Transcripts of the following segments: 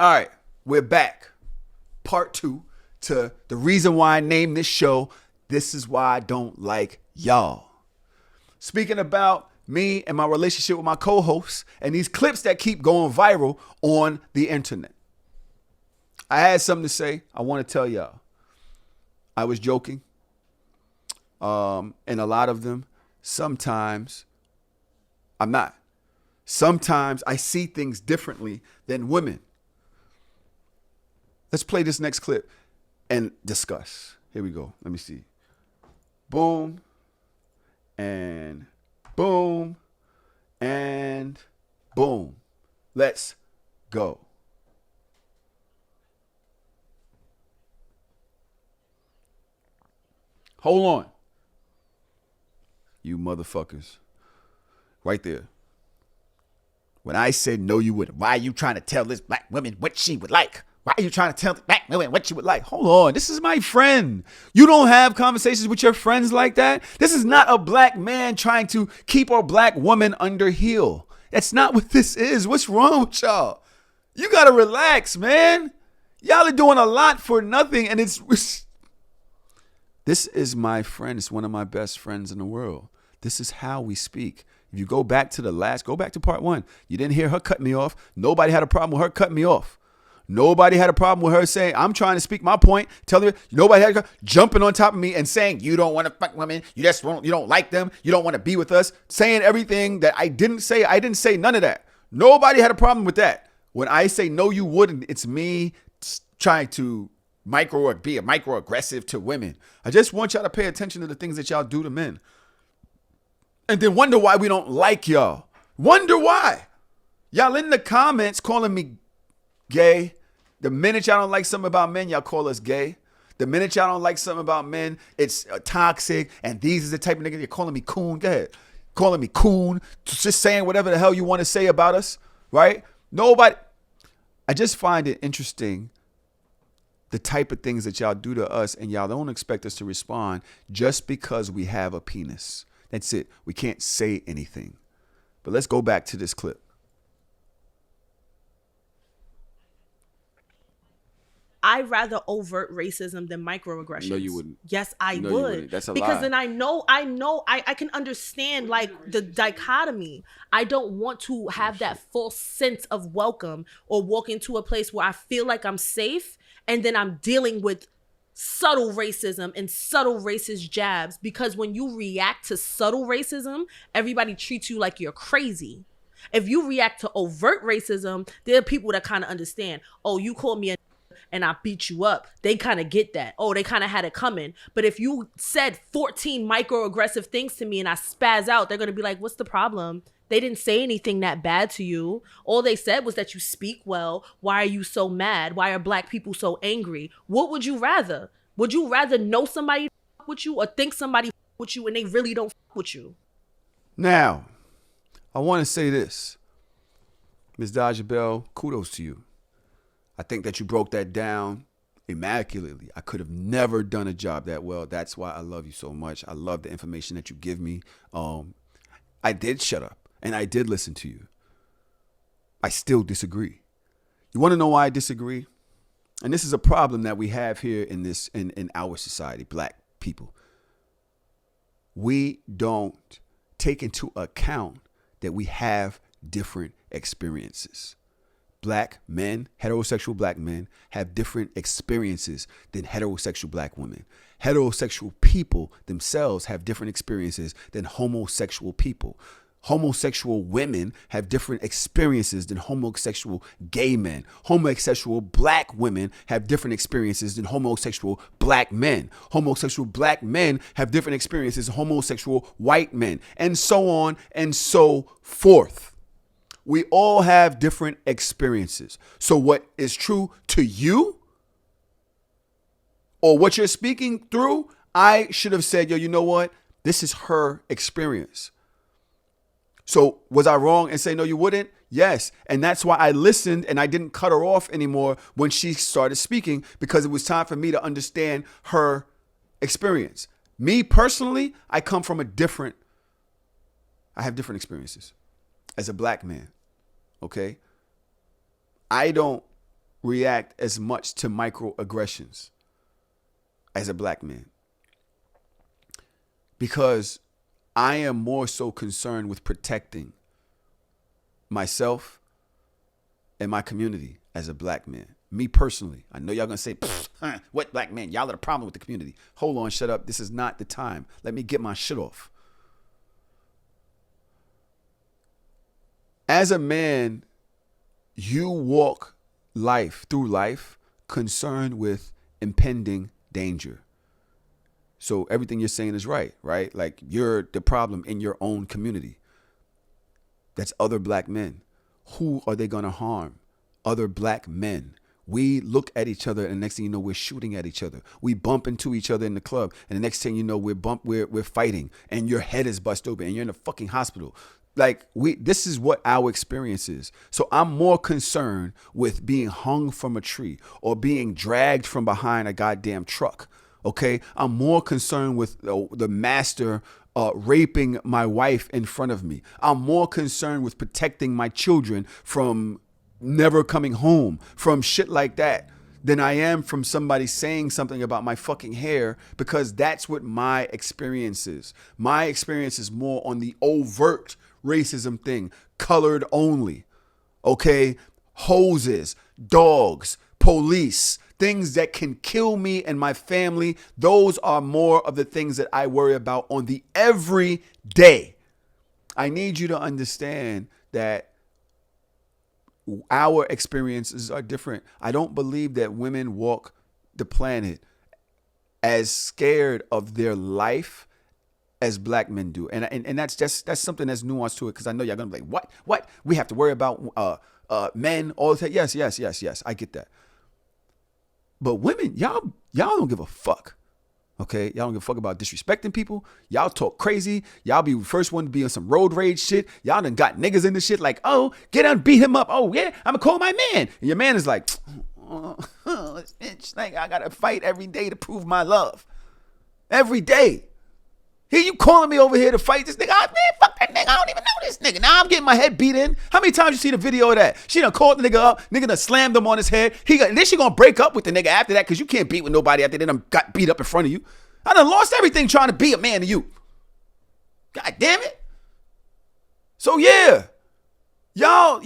All right, we're back. Part 2 to the reason why I named this show, This Is Why I Don't Like Y'all. Speaking about me and my relationship with my co-hosts and these clips that keep going viral on the internet. I had something to say. I want to tell y'all. I was joking. And a lot of them, sometimes I'm not. Sometimes I see things differently than women. Let's play this next clip and discuss. Here we go. Let me see. Boom. And boom. And boom. Let's go. Hold on. You motherfuckers. Right there. When I said no, you wouldn't. Why are you trying to tell this black woman what she would like? Why are you trying to tell the black woman what she would like? Hold on. This is my friend. You don't have conversations with your friends like that? This is not a black man trying to keep a black woman under heel. That's not what this is. What's wrong with y'all? You got to relax, man. Y'all are doing a lot for nothing. And it's this is my friend. It's one of my best friends in the world. This is how we speak. If you go back to part 1. You didn't hear her cut me off. Nobody had a problem with her cutting me off. Nobody had a problem with her saying, I'm trying to speak my point. Telling her, nobody had jumping on top of me and saying, you don't want to fuck women. You don't like them. You don't want to be with us. Saying everything that I didn't say. I didn't say none of that. Nobody had a problem with that. When I say no, you wouldn't, it's me trying to be a microaggressive to women. I just want y'all to pay attention to the things that y'all do to men. And then wonder why we don't like y'all. Wonder why. Y'all in the comments calling me gay. The minute y'all don't like something about men, y'all call us gay. The minute y'all don't like something about men, it's toxic. And these is the type of niggas you're calling me coon. Go ahead. Calling me coon. Just saying whatever the hell you want to say about us. Right? Nobody. I just find it interesting the type of things that y'all do to us, and y'all don't expect us to respond just because we have a penis. That's it. We can't say anything. But let's go back to this clip. I'd rather overt racism than microaggressions. No, you wouldn't. Yes, I would. That's a because lie. Then I can understand like the dichotomy. I don't want to have that false sense of welcome or walk into a place where I feel like I'm safe and then I'm dealing with subtle racism and subtle racist jabs, because when you react to subtle racism, everybody treats you like you're crazy. If you react to overt racism, there are people that kind of understand. Oh, you called me a and I beat you up. They kind of get that. Oh, they kind of had it coming. But if you said 14 microaggressive things to me and I spaz out, they're going to be like, what's the problem? They didn't say anything that bad to you. All they said was that you speak well. Why are you so mad? Why are black people so angry? What would you rather? Would you rather know somebody with you or think somebody with you and they really don't with you? Now, I want to say this. Ms. Daja Bell, kudos to you. I think that you broke that down immaculately. I could have never done a job that well. That's why I love you so much. I love the information that you give me. I did shut up and I did listen to you. I still disagree. You want to know why I disagree? And this is a problem that we have here in our society, black people. We don't take into account that we have different experiences. Black men, heterosexual black men, have different experiences than heterosexual black women. Heterosexual people themselves have different experiences than homosexual people. Homosexual women have different experiences than homosexual gay men. Homosexual black women have different experiences than homosexual black men. Homosexual black men have different experiences than homosexual white men, and so on and so forth. We all have different experiences. So what is true to you or what you're speaking through, I should have said, yo, you know what? This is her experience. So was I wrong and say, no, you wouldn't? Yes. And that's why I listened and I didn't cut her off anymore when she started speaking, because it was time for me to understand her experience. Me personally, I have different experiences as a black man. Okay. I don't react as much to microaggressions as a black man, because I am more so concerned with protecting myself and my community as a black man. Me personally, I know y'all gonna say, what black man? Y'all are the problem with the community. Hold on, shut up. This is not the time. Let me get my shit off. As a man, you walk through life concerned with impending danger. So everything you're saying is right? Like, you're the problem in your own community. That's other black men. Who are they going to harm? Other black men. We look at each other, and the next thing you know, we're shooting at each other. We bump into each other in the club, and the next thing you know, we're fighting, and your head is busted open, and you're in a fucking hospital. Like, this is what our experience is. So I'm more concerned with being hung from a tree or being dragged from behind a goddamn truck. Okay, I'm more concerned with the master raping my wife in front of me. I'm more concerned with protecting my children from never coming home, from shit like that, than I am from somebody saying something about my fucking hair, because that's what my experience is. My experience is more on the overt racism thing, colored only. Okay, hoses, dogs, police, things that can kill me and my family. Those are more of the things that I worry about on the everyday. I need you to understand that our experiences are different. I don't believe that women walk the planet as scared of their life as black men do. And that's something that's nuanced to it, because I know y'all gonna be like, what? We have to worry about men all the time. Yes. I get that. But women, y'all don't give a fuck. Okay, y'all don't give a fuck about disrespecting people. Y'all talk crazy. Y'all be the first one to be on some road rage shit. Y'all done got niggas in the shit like, oh, get out and beat him up. Oh yeah, I'm gonna call my man. And your man is like, bitch, like, I gotta fight every day to prove my love. Every day. Here you calling me over here to fight this nigga. Man, fuck that nigga. I don't even know this nigga. Now I'm getting my head beat in. How many times you see the video of that? She done called the nigga up. Nigga done slammed him on his head. And then she gonna break up with the nigga after that, because you can't beat with nobody after they done got beat up in front of you. I done lost everything trying to be a man to you. God damn it. So yeah. Y'all,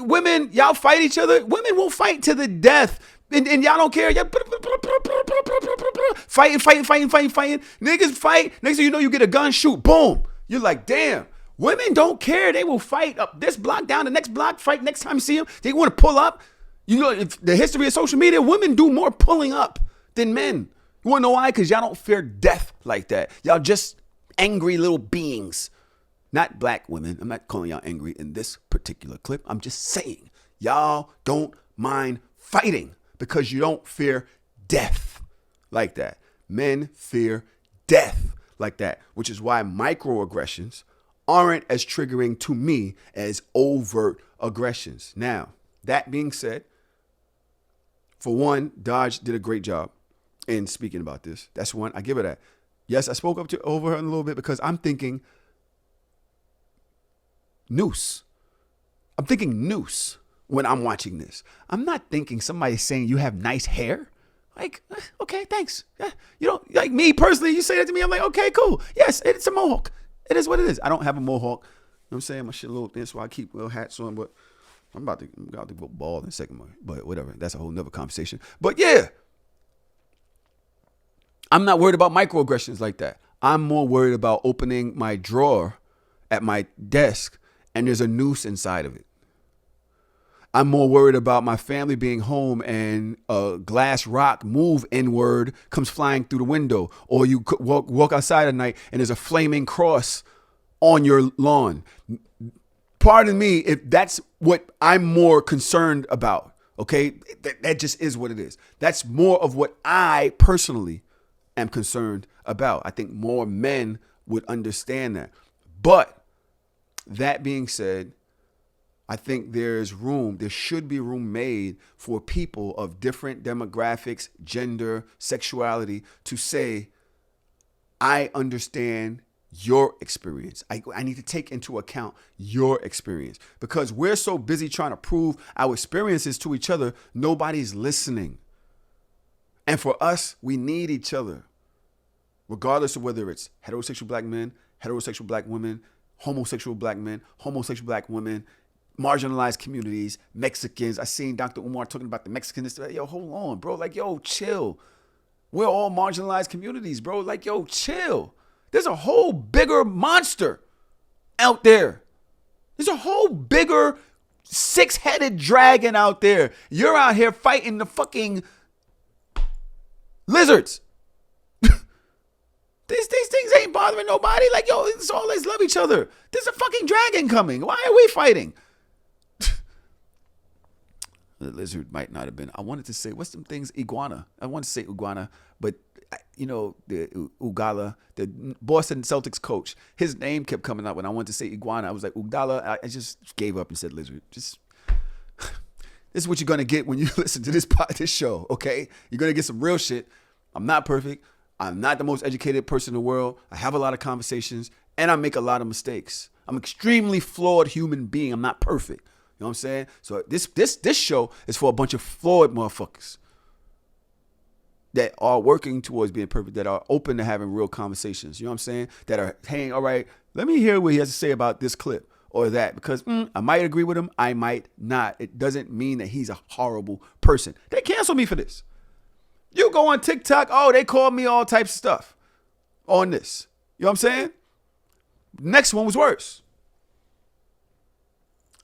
women, y'all fight each other. Women will fight to the death. And y'all don't care. Y'all fighting. Niggas fight. Next thing you know, you get a gun, shoot, boom. You're like, damn. Women don't care. They will fight up this block, down the next block, fight next time you see them. They want to pull up. You know, if the history of social media, women do more pulling up than men. You want to know why? Because y'all don't fear death like that. Y'all just angry little beings. Not black women. I'm not calling y'all angry in this particular clip. I'm just saying, y'all don't mind fighting because you don't fear death like that. Men fear death like that, which is why microaggressions aren't as triggering to me as overt aggressions. Now, that being said, for one, Dodge did a great job in speaking about this. That's one. I give her that. Yes, I spoke up over her a little bit because I'm thinking noose. I'm thinking noose when I'm watching this. I'm not thinking somebody saying you have nice hair. Like, okay, thanks. Yeah, you don't, like me personally, you say that to me, I'm like, okay, cool. Yes, it's a mohawk. It is what it is. I don't have a mohawk. You know what I'm saying? My shit a little thin, so I keep little hats on, but I'm about to go bald in a second, but whatever. That's a whole nother conversation. But yeah, I'm not worried about microaggressions like that. I'm more worried about opening my drawer at my desk and there's a noose inside of it. I'm more worried about my family being home and a glass rock move inward comes flying through the window, or you walk outside at night and there's a flaming cross on your lawn. Pardon me if that's what I'm more concerned about. Okay, that just is what it is. That's more of what I personally am concerned about. I think more men would understand that. But that being said, I think there should be room made for people of different demographics, gender, sexuality to say, I understand your experience. I need to take into account your experience because we're so busy trying to prove our experiences to each other, nobody's listening. And for us, we need each other, regardless of whether it's heterosexual black men, heterosexual black women, homosexual black men, homosexual black women, marginalized communities, Mexicans. I seen Dr. Umar talking about the Mexicans. Yo, hold on, bro. Like, yo, chill. We're all marginalized communities, bro. Like, yo, chill. There's a whole bigger monster out there. There's a whole bigger six-headed dragon out there. You're out here fighting the fucking lizards. These things ain't bothering nobody. Like, yo, let's all let's love each other. There's a fucking dragon coming. Why are we fighting? The lizard might not have been. I wanted to say, what's some things? Iguana. I wanted to say iguana, but you know, the Ugala, the Boston Celtics coach, his name kept coming up when I wanted to say iguana. I was like, Ugala. I just gave up and said lizard. Just this is what you're gonna get when you listen to this show. Okay, you're gonna get some real shit. I'm not perfect. I'm not the most educated person in the world. I have a lot of conversations, and I make a lot of mistakes. I'm an extremely flawed human being. I'm not perfect. You know what I'm saying? So this show is for a bunch of flawed motherfuckers that are working towards being perfect, that are open to having real conversations. You know what I'm saying? That are, hey, all right, let me hear what he has to say about this clip or that, because I might agree with him, I might not. It doesn't mean that he's a horrible person. They cancel me for this. You go on TikTok, oh, they call me all types of stuff on this. You know what I'm saying? Next one was worse.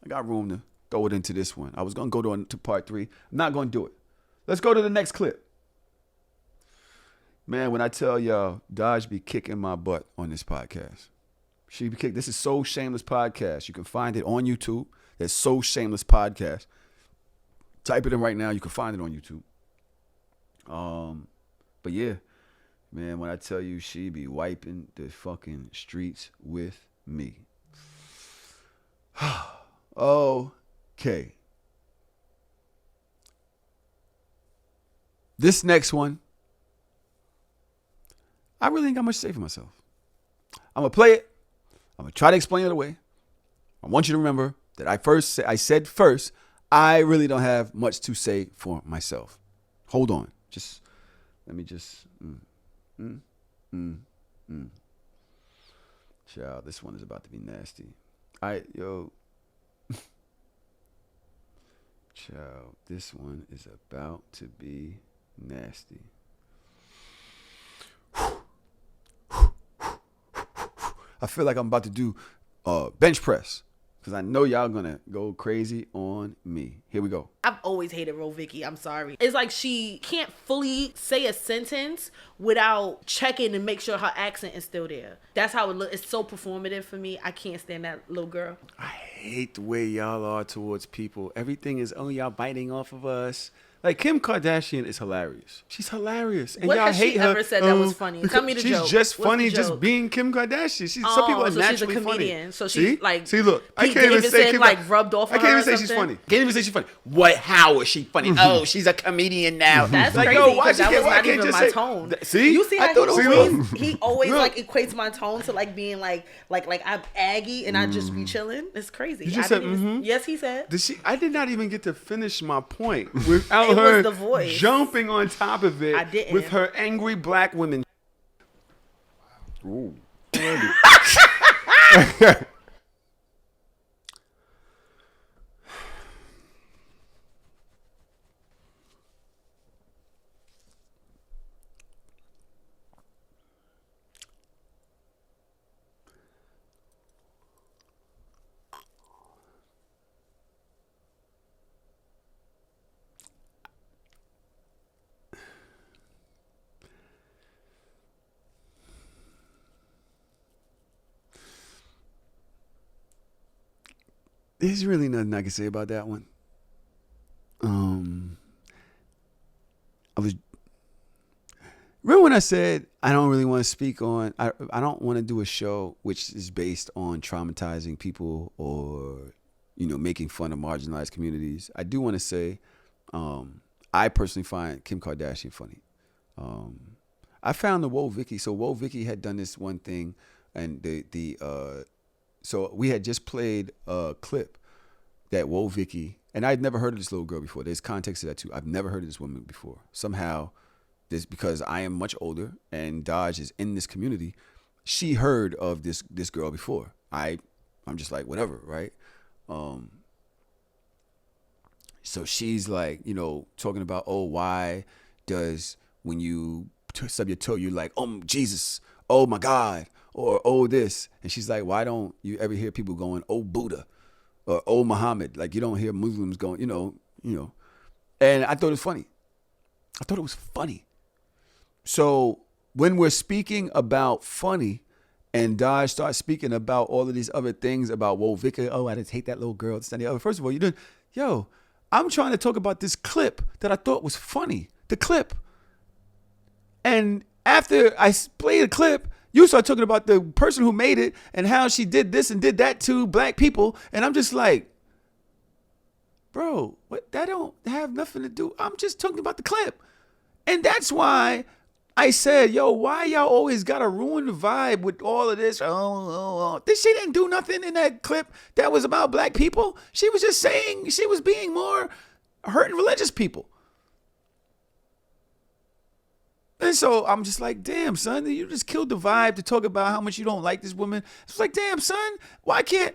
I got room to throw it into this one. I was going to go to part 3. I'm not going to do it. Let's go to the next clip. Man, when I tell y'all, Dodge be kicking my butt on this podcast. She be kicking. This is So Shameless Podcast. You can find it on YouTube. That's So Shameless Podcast. Type it in right now. You can find it on YouTube. But yeah, man, when I tell you she be wiping the fucking streets with me. Okay. This next one, I really ain't got much to say for myself. I'm going to play it. I'm going to try to explain it away. I want you to remember that I said first, I really don't have much to say for myself. Hold on. Let me Child, this one is about to be nasty. Child, this one is about to be nasty. I feel like I'm about to do bench press because I know y'all gonna go crazy on me. Here we go. I've always hated Ro Vicky. I'm sorry. It's like she can't fully say a sentence without checking and make sure her accent is still there. That's how it looks. It's so performative for me. I can't stand that little girl. I hate the way y'all are towards people. Everything is, oh, y'all biting off of us. Like, Kim Kardashian is hilarious. She's hilarious. And what y'all has hate she her. ever said that was funny? Tell me the joke. She's just What's funny the just joke? being Kim Kardashian. Some people are so naturally she's a comedian. funny. So she like See, look. I Pete can't even say Davidson Kim like rubbed off on I can't her even or say she's something? funny. Can't even say she's funny. What? How is she funny? Oh, she's a comedian now. That's like, crazy yo, why because she that can't, was why not can't even just my say, tone. See? You see how he always Look. like equates my tone to like being like I'm Aggie and I just be chilling. It's crazy. You just said, Yes, he said. I did not even get to finish my point without It was her the voice. jumping on top of it I didn't. with her angry black women. Ooh. There's really nothing I can say about that one. Remember when I said I don't really want to speak on, I don't want to do a show which is based on traumatizing people or, making fun of marginalized communities. I do want to say I personally find Kim Kardashian funny. I found the Woah Vicky. So Woah Vicky had done this one thing And so we had just played a clip that Woah Vicky, and I'd never heard of this little girl before. There's context to that too. I've never heard of this woman before. Somehow, this, because I am much older and Dodge is in this community, she heard of this girl before. I'm just like, whatever, right? So she's like, talking about, oh, why does when you stub your toe, you're like, oh, Jesus, oh my God, or oh this. And she's like, why don't you ever hear people going, oh Buddha, or oh Muhammad? Like, you don't hear Muslims going, you know. And I thought it was funny. So when we're speaking about funny, and Dodge starts speaking about all of these other things about Woah Vicky, oh, I just hate that little girl, this and the other. First of all, I'm trying to talk about this clip that I thought was funny. The clip. And after I played the clip, you start talking about the person who made it and how she did this and did that to black people. And I'm just like, bro, what? That don't have nothing to do. I'm just talking about the clip. And that's why I said, why y'all always gotta ruin the vibe with all of this? She didn't do nothing in that clip that was about black people. She was just saying she was being more hurting religious people. And so I'm just like, damn, son, you just killed the vibe to talk about how much you don't like this woman. It's like, damn, son, why can't?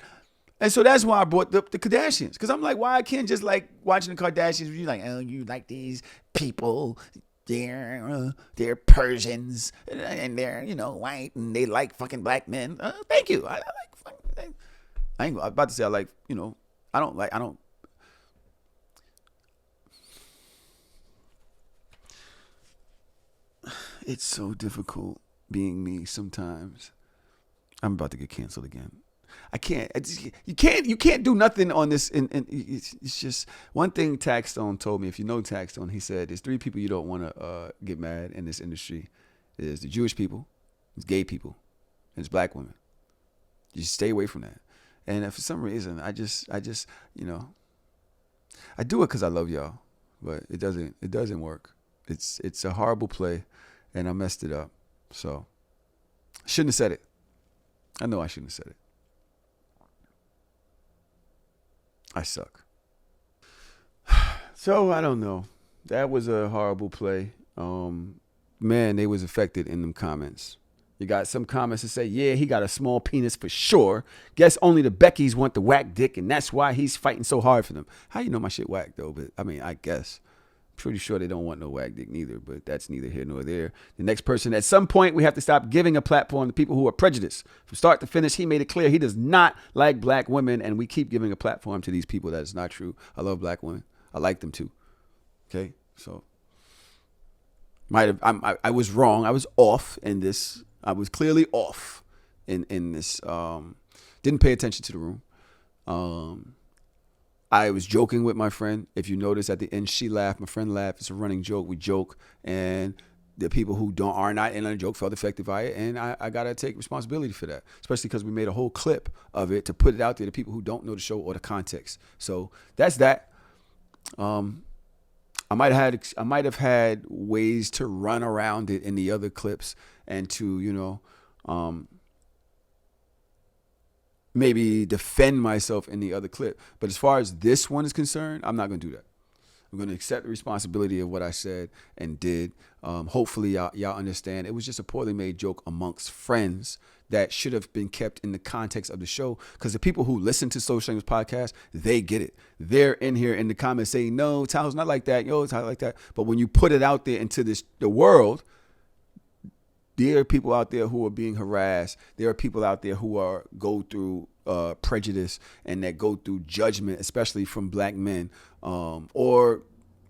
And so that's why I brought up the Kardashians. Because I'm like, why I can't just like watching the Kardashians? You're like, oh, you like these people. They're Persians and they're, white and they like fucking black men. Thank you. I like fucking, I ain't about to say I like, I don't. It's so difficult being me sometimes. I'm about to get canceled again. I can't. You can't do nothing on this. And it's just one thing. Taxstone told me. If you know Taxstone, he said there's 3 people you don't want to get mad in this industry. There's the Jewish people, it's gay people, and it's black women. You stay away from that. And for some reason, I just I do it because I love y'all, but it doesn't work. It's a horrible play, and I messed it up. So I shouldn't have said it. I know I shouldn't have said it. I suck. So I don't know. That was a horrible play. Man, they was affected in them comments. You got some comments that say, yeah, he got a small penis for sure. Guess only the Beckys want the whack dick, and that's why he's fighting so hard for them. How you know my shit whack though? But I mean, I guess. Pretty sure they don't want no whack dick neither, but that's neither here nor there. The next person, at some point, we have to stop giving a platform to people who are prejudiced. From start to finish, he made it clear he does not like black women, and we keep giving a platform to these people. That is not true. I love black women. I like them too. Okay, so I was wrong. I was off in this. I was clearly off in this. Didn't pay attention to the room. I was joking with my friend. If you notice at the end, she laughed. My friend laughed. It's a running joke. We joke, and the people who are not in on the joke felt affected by it, and I gotta take responsibility for that. Especially because we made a whole clip of it to put it out there to people who don't know the show or the context. So that's that. I might have had ways to run around it in the other clips and to maybe defend myself in the other clip. But as far as this one is concerned, I'm not going to do that. I'm going to accept the responsibility of what I said and did. Hopefully y'all understand. It was just a poorly made joke amongst friends that should have been kept in the context of the show. Because the people who listen to Social Language Podcast, they get it. They're in here in the comments saying, no, Tyler's not like that. Yo, Tyler like that. But when you put it out there into the world, there are people out there who are being harassed. There are people out there who go through prejudice and that go through judgment, especially from black men or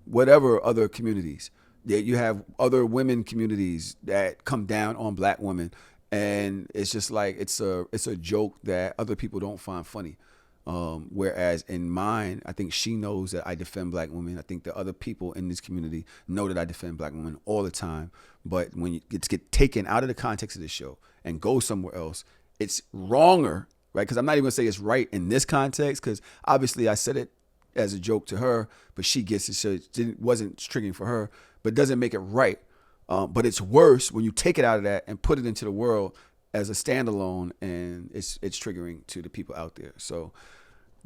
whatever other communities. You have other women communities that come down on black women, and it's just like it's a joke that other people don't find funny. Whereas in mine, I think she knows that I defend black women. I think the other people in this community know that I defend black women all the time. But when it gets taken out of the context of the show and go somewhere else, it's wronger, right? Because I'm not even going to say it's right in this context, because obviously I said it as a joke to her, but she gets it, so it wasn't triggering for her, but it doesn't make it right. But it's worse when you take it out of that and put it into the world as a standalone, and it's triggering to the people out there. So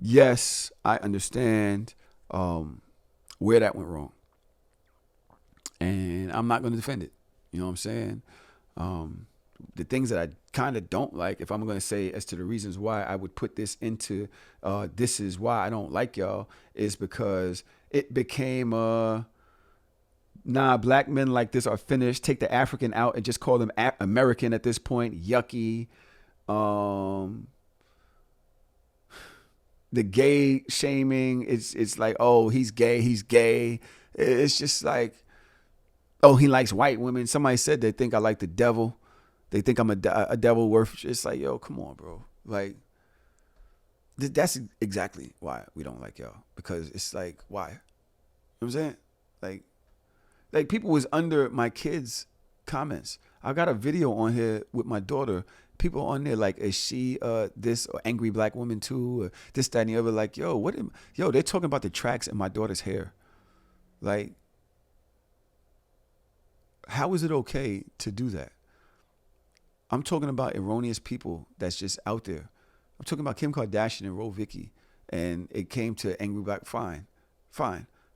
yes, I understand where that went wrong, and I'm not going to defend it. You know what I'm saying? The things that I kind of don't like, if I'm going to say as to the reasons why I would put this into this is why I don't like y'all, is because it became black men like this are finished. Take the African out and just call them American at this point. Yucky. The gay shaming, it's like, oh, he's gay. It's just like, oh, he likes white women. Somebody said they think I like the devil. They think I'm a devil worship. It's like, yo, come on, bro. Like, that's exactly why we don't like y'all. Because it's like, why? You know what I'm saying? Like people was under my kids' comments. I got a video on here with my daughter. People on there like, is she this or angry black woman too? Or this, that, and the other. Like, yo, they're talking about the tracks in my daughter's hair. Like, how is it okay to do that? I'm talking about erroneous people that's just out there. I'm talking about Kim Kardashian and Ro Vicky, and it came to angry black. Fine.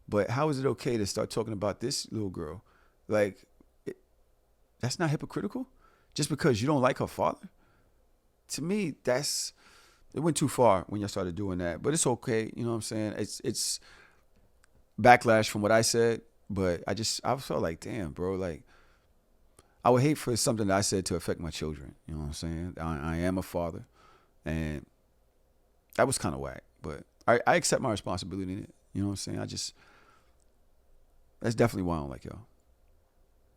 But how is it okay to start talking about this little girl? Like, that's not hypocritical? Just because you don't like her father? To me, it went too far when y'all started doing that. But it's okay. You know what I'm saying? It's backlash from what I said. But I felt like, damn, bro, like, I would hate for something that I said to affect my children. You know what I'm saying? I am a father. And that was kind of whack. But I accept my responsibility in it. You know what I'm saying? That's definitely why I don't like y'all.